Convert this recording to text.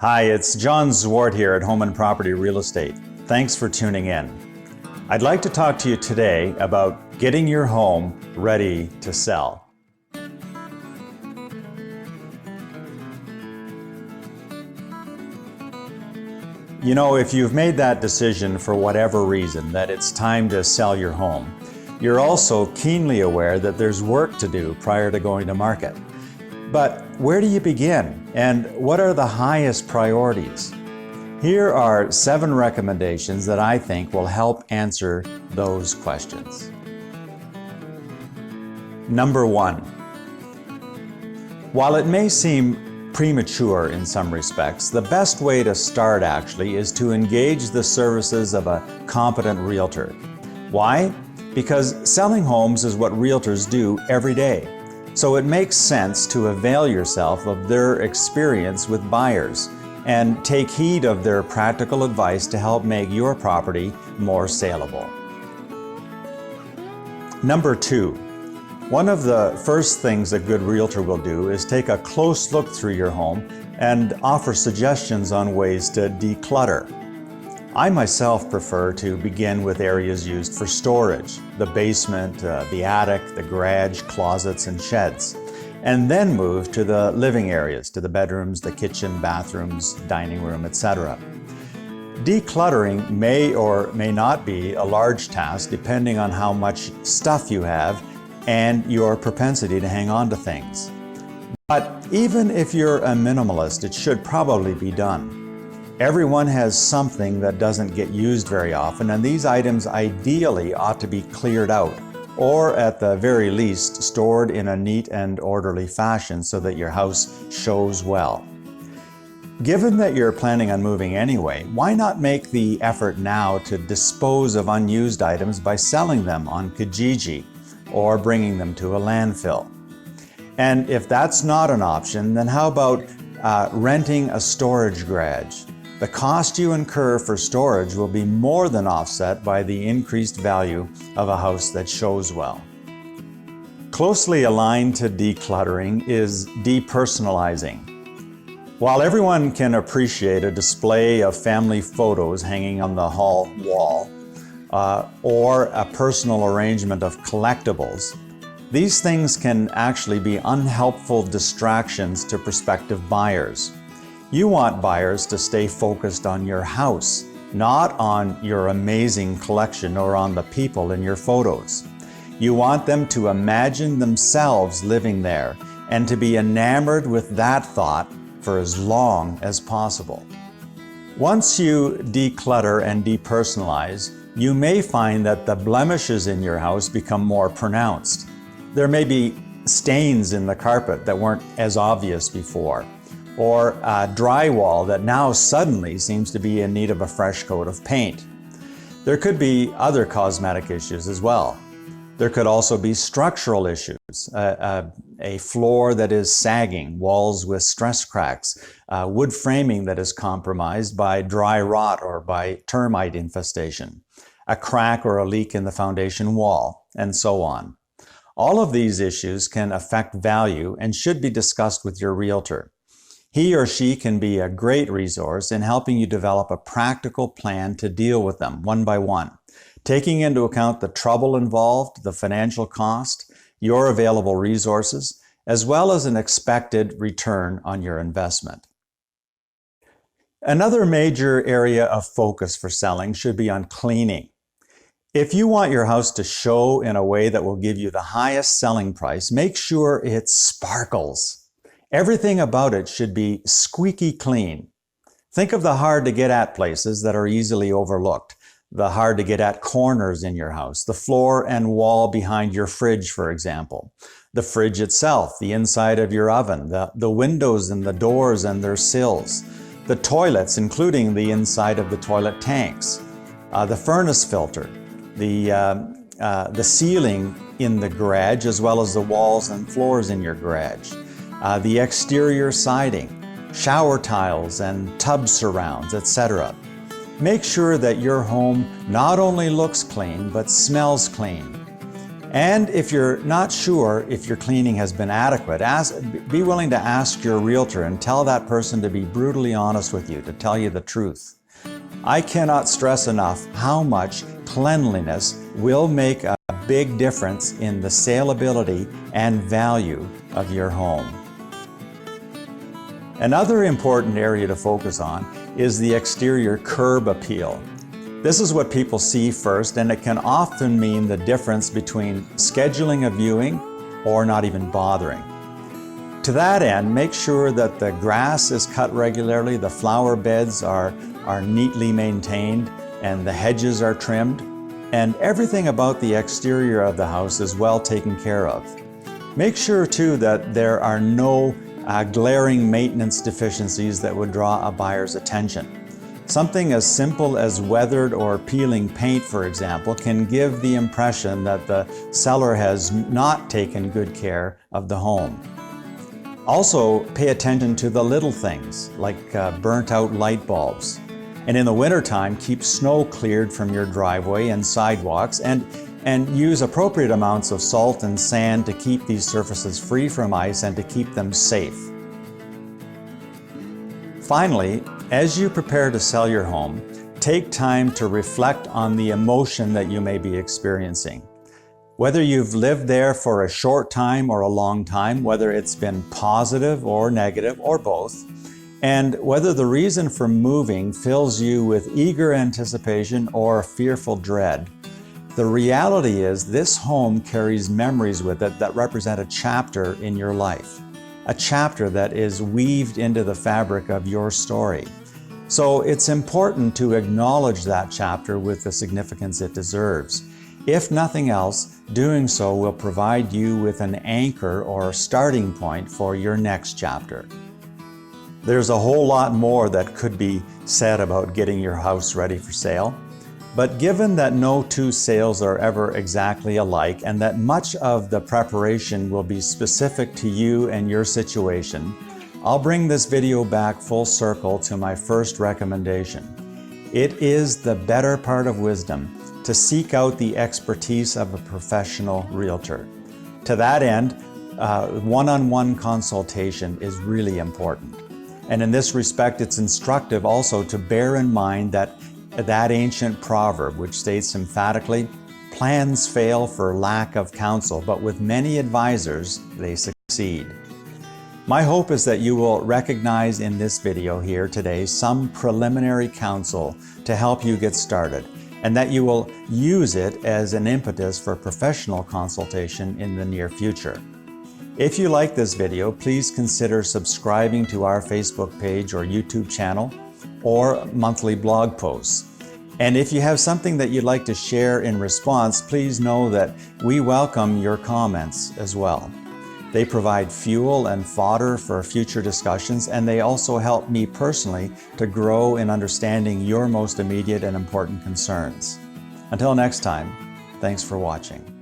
Hi, it's John Zwart here at Home and Property Real Estate. Thanks for tuning in. I'd like to talk to you today about getting your home ready to sell. You know, if you've made that decision for whatever reason that it's time to sell your home, you're also keenly aware that there's work to do prior to going to market. But where do you begin, and what are the highest priorities? Here are 7 recommendations that I think will help answer those questions. Number 1. While it may seem premature in some respects, the best way to start actually is to engage the services of a competent realtor. Why? Because selling homes is what realtors do every day. So it makes sense to avail yourself of their experience with buyers and take heed of their practical advice to help make your property more saleable. Number 2, one of the first things a good realtor will do is take a close look through your home and offer suggestions on ways to declutter. I myself prefer to begin with areas used for storage, the basement, the attic, the garage, closets, and sheds, and then move to the living areas, to the bedrooms, the kitchen, bathrooms, dining room, etc. Decluttering may or may not be a large task depending on how much stuff you have and your propensity to hang on to things. But even if you're a minimalist, it should probably be done. Everyone has something that doesn't get used very often, and these items ideally ought to be cleared out, or at the very least stored in a neat and orderly fashion so that your house shows well. Given that you're planning on moving anyway, why not make the effort now to dispose of unused items by selling them on Kijiji or bringing them to a landfill? And if that's not an option, then how about renting a storage garage? The cost you incur for storage will be more than offset by the increased value of a house that shows well. Closely aligned to decluttering is depersonalizing. While everyone can appreciate a display of family photos hanging on the hall wall or a personal arrangement of collectibles, these things can actually be unhelpful distractions to prospective buyers. You want buyers to stay focused on your house, not on your amazing collection or on the people in your photos. You want them to imagine themselves living there and to be enamored with that thought for as long as possible. Once you declutter and depersonalize, you may find that the blemishes in your house become more pronounced. There may be stains in the carpet that weren't as obvious before, or a drywall that now suddenly seems to be in need of a fresh coat of paint. There could be other cosmetic issues as well. There could also be structural issues, a floor that is sagging, walls with stress cracks, wood framing that is compromised by dry rot or by termite infestation, a crack or a leak in the foundation wall, and so on. All of these issues can affect value and should be discussed with your realtor. He or she can be a great resource in helping you develop a practical plan to deal with them one by one, taking into account the trouble involved, the financial cost, your available resources, as well as an expected return on your investment. Another major area of focus for selling should be on cleaning. If you want your house to show in a way that will give you the highest selling price, make sure it sparkles. Everything about it should be squeaky clean. Think of the hard-to-get-at places that are easily overlooked, the hard-to-get-at corners in your house, the floor and wall behind your fridge, for example, the fridge itself, the inside of your oven, the windows and the doors and their sills, the toilets, including the inside of the toilet tanks, the furnace filter, the ceiling in the garage, as well as the walls and floors in your garage, the exterior siding, shower tiles and tub surrounds, etc. Make sure that your home not only looks clean, but smells clean. And if you're not sure if your cleaning has been adequate, be willing to ask your realtor and tell that person to be brutally honest with you, to tell you the truth. I cannot stress enough how much cleanliness will make a big difference in the saleability and value of your home. Another important area to focus on is the exterior curb appeal. This is what people see first, and it can often mean the difference between scheduling a viewing or not even bothering. To that end, make sure that the grass is cut regularly, the flower beds are neatly maintained, and the hedges are trimmed, and everything about the exterior of the house is well taken care of. Make sure too that there are no glaring maintenance deficiencies that would draw a buyer's attention. Something as simple as weathered or peeling paint, for example, can give the impression that the seller has not taken good care of the home. Also, pay attention to the little things like burnt out light bulbs. And in the wintertime, keep snow cleared from your driveway and sidewalks, and use appropriate amounts of salt and sand to keep these surfaces free from ice and to keep them safe. Finally, as you prepare to sell your home, take time to reflect on the emotion that you may be experiencing. Whether you've lived there for a short time or a long time, whether it's been positive or negative or both, and whether the reason for moving fills you with eager anticipation or fearful dread. The reality is this home carries memories with it that represent a chapter in your life, a chapter that is weaved into the fabric of your story. So it's important to acknowledge that chapter with the significance it deserves. If nothing else, doing so will provide you with an anchor or starting point for your next chapter. There's a whole lot more that could be said about getting your house ready for sale. But given that no two sales are ever exactly alike and that much of the preparation will be specific to you and your situation, I'll bring this video back full circle to my first recommendation. It is the better part of wisdom to seek out the expertise of a professional realtor. To that end, one-on-one consultation is really important. And in this respect, it's instructive also to bear in mind that ancient proverb, which states emphatically, plans fail for lack of counsel, but with many advisors, they succeed. My hope is that you will recognize in this video here today some preliminary counsel to help you get started, and that you will use it as an impetus for professional consultation in the near future. If you like this video, please consider subscribing to our Facebook page or YouTube channel or monthly blog posts. And if you have something that you'd like to share in response, please know that we welcome your comments as well. They provide fuel and fodder for future discussions, and they also help me personally to grow in understanding your most immediate and important concerns. Until next time, thanks for watching.